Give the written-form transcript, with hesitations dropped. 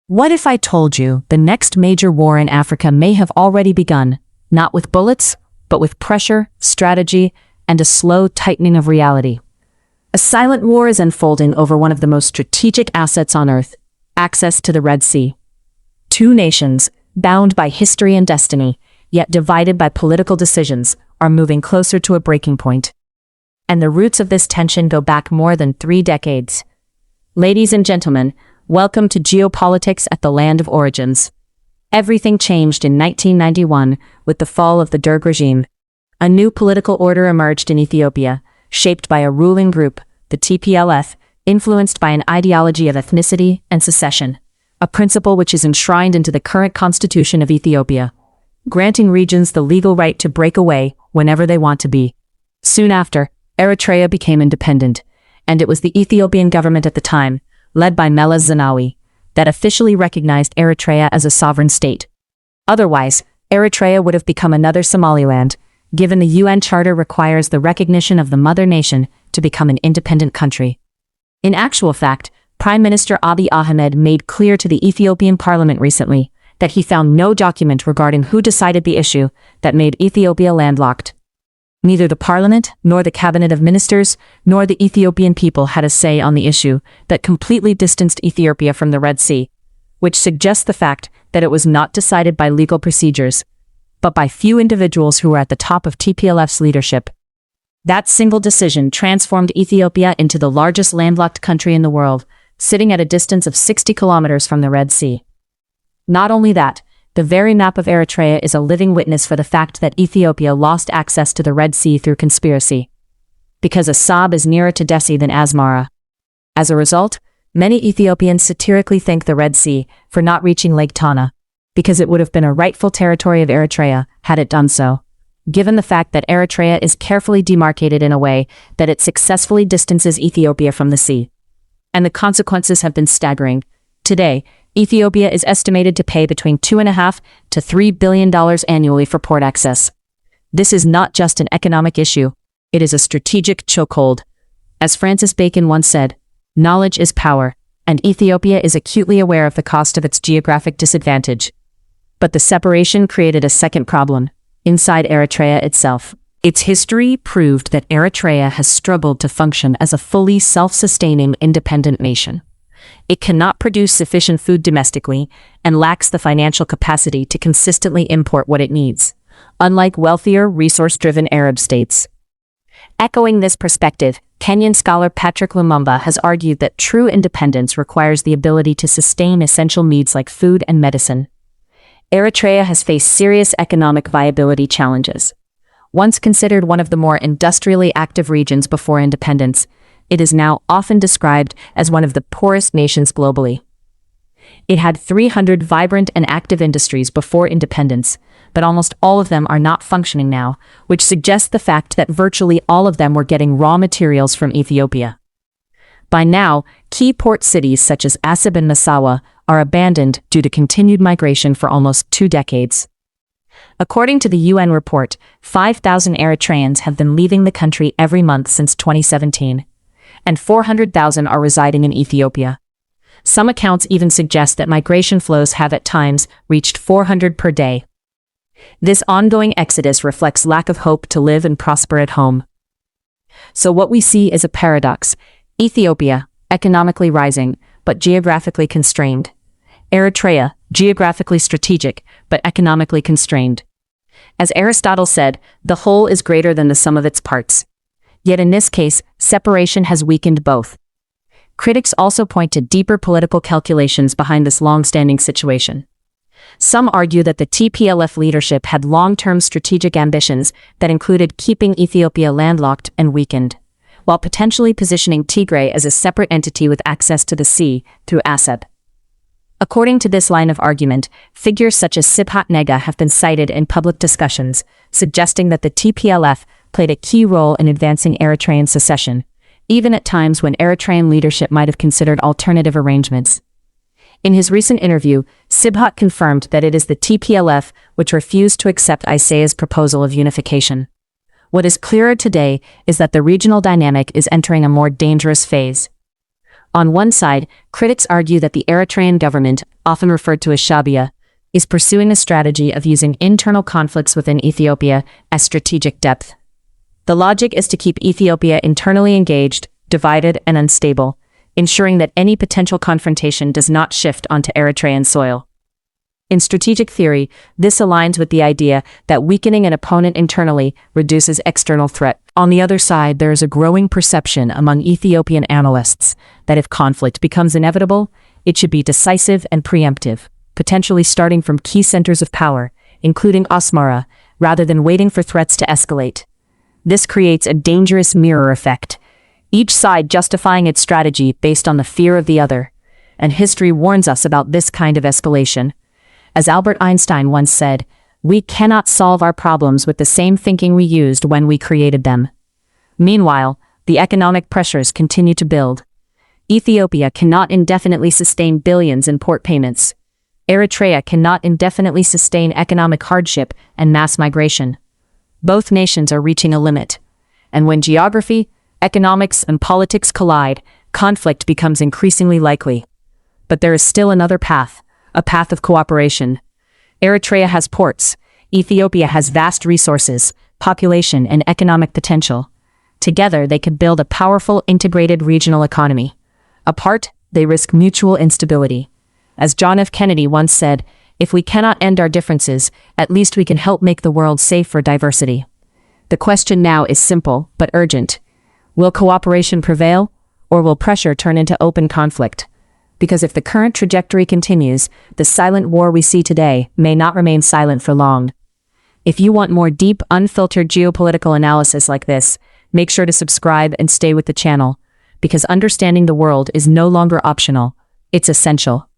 What if I told you the next major war in Africa may have already begun, not with bullets, but with pressure, strategy, and a slow tightening of reality? A silent war is unfolding over one of the most strategic assets on Earth, access to the Red Sea. Two nations, bound by history and destiny, yet divided by political decisions, are moving closer to a breaking point. And the roots of this tension go back more than 3 decades. Ladies and gentlemen, welcome to Geopolitics at the Land of Origins. Everything changed in 1991 with the fall of the Derg regime. A new political order emerged in Ethiopia, shaped by a ruling group, the TPLF, influenced by an ideology of ethnicity and secession, a principle which is enshrined into the current constitution of Ethiopia, granting regions the legal right to break away whenever they want to be. Soon after, Eritrea became independent, and it was the Ethiopian government at the time, led by Meles Zenawi, that officially recognized Eritrea as a sovereign state. Otherwise, Eritrea would have become another Somaliland, given the UN Charter requires the recognition of the mother nation to become an independent country. In actual fact, Prime Minister Abiy Ahmed made clear to the Ethiopian parliament recently that he found no document regarding who decided the issue that made Ethiopia landlocked. Neither the parliament, nor the cabinet of ministers, nor the Ethiopian people had a say on the issue that completely distanced Ethiopia from the Red Sea, which suggests the fact that it was not decided by legal procedures, but by few individuals who were at the top of TPLF's leadership. That single decision transformed Ethiopia into the largest landlocked country in the world, sitting at a distance of 60 kilometers from the Red Sea. Not only that, the very map of Eritrea is a living witness for the fact that Ethiopia lost access to the Red Sea through conspiracy, because Assab is nearer to Dessie than Asmara. As a result, many Ethiopians satirically thank the Red Sea for not reaching Lake Tana, because it would have been a rightful territory of Eritrea had it done so, given the fact that Eritrea is carefully demarcated in a way that it successfully distances Ethiopia from the sea. And the consequences have been staggering. Today, Ethiopia is estimated to pay between $2.5 to $3 billion annually for port access. This is not just an economic issue, it is a strategic chokehold. As Francis Bacon once said, knowledge is power, and Ethiopia is acutely aware of the cost of its geographic disadvantage. But the separation created a second problem, inside Eritrea itself. Its history proved that Eritrea has struggled to function as a fully self-sustaining independent nation. It cannot produce sufficient food domestically and lacks the financial capacity to consistently import what it needs, unlike wealthier, resource-driven Arab states. Echoing this perspective, Kenyan scholar Patrick Lumumba has argued that true independence requires the ability to sustain essential needs like food and medicine. Eritrea has faced serious economic viability challenges. Once considered one of the more industrially active regions before independence, it is now often described as one of the poorest nations globally. It had 300 vibrant and active industries before independence, but almost all of them are not functioning now, which suggests the fact that virtually all of them were getting raw materials from Ethiopia. By now, key port cities such as Asab and Massawa are abandoned due to continued migration for almost 2 decades. According to the UN report, 5,000 Eritreans have been leaving the country every month since 2017. And 400,000 are residing in Ethiopia. Some accounts even suggest that migration flows have at times reached 400 per day. This ongoing exodus reflects lack of hope to live and prosper at home. So what we see is a paradox. Ethiopia, economically rising, but geographically constrained. Eritrea, geographically strategic, but economically constrained. As Aristotle said, the whole is greater than the sum of its parts. Yet in this case, separation has weakened both. Critics also point to deeper political calculations behind this long-standing situation. Some argue that the TPLF leadership had long-term strategic ambitions that included keeping Ethiopia landlocked and weakened, while potentially positioning Tigray as a separate entity with access to the sea through Asab. According to this line of argument, figures such as Sibhat Nega have been cited in public discussions, suggesting that the TPLF played a key role in advancing Eritrean secession, even at times when Eritrean leadership might have considered alternative arrangements. In his recent interview, Sibhat confirmed that it is the TPLF which refused to accept Isaiah's proposal of unification. What is clearer today is that the regional dynamic is entering a more dangerous phase. On one side, critics argue that the Eritrean government, often referred to as Shabia, is pursuing a strategy of using internal conflicts within Ethiopia as strategic depth. The logic is to keep Ethiopia internally engaged, divided, and unstable, ensuring that any potential confrontation does not shift onto Eritrean soil. In strategic theory, this aligns with the idea that weakening an opponent internally reduces external threat. On the other side, there is a growing perception among Ethiopian analysts that if conflict becomes inevitable, it should be decisive and preemptive, potentially starting from key centers of power, including Asmara, rather than waiting for threats to escalate. This creates a dangerous mirror effect, each side justifying its strategy based on the fear of the other. And history warns us about this kind of escalation. As Albert Einstein once said, we cannot solve our problems with the same thinking we used when we created them. Meanwhile, the economic pressures continue to build. Ethiopia cannot indefinitely sustain billions in port payments. Eritrea cannot indefinitely sustain economic hardship and mass migration. Both nations are reaching a limit. And when geography, economics, and politics collide, conflict becomes increasingly likely. But there is still another path, a path of cooperation. Eritrea has ports. Ethiopia has vast resources, population, and economic potential. Together, they could build a powerful, integrated regional economy. Apart, they risk mutual instability. As John F. Kennedy once said, if we cannot end our differences, at least we can help make the world safe for diversity. The question now is simple, but urgent. Will cooperation prevail, or will pressure turn into open conflict? Because if the current trajectory continues, the silent war we see today may not remain silent for long. If you want more deep, unfiltered geopolitical analysis like this, make sure to subscribe and stay with the channel, because understanding the world is no longer optional, it's essential.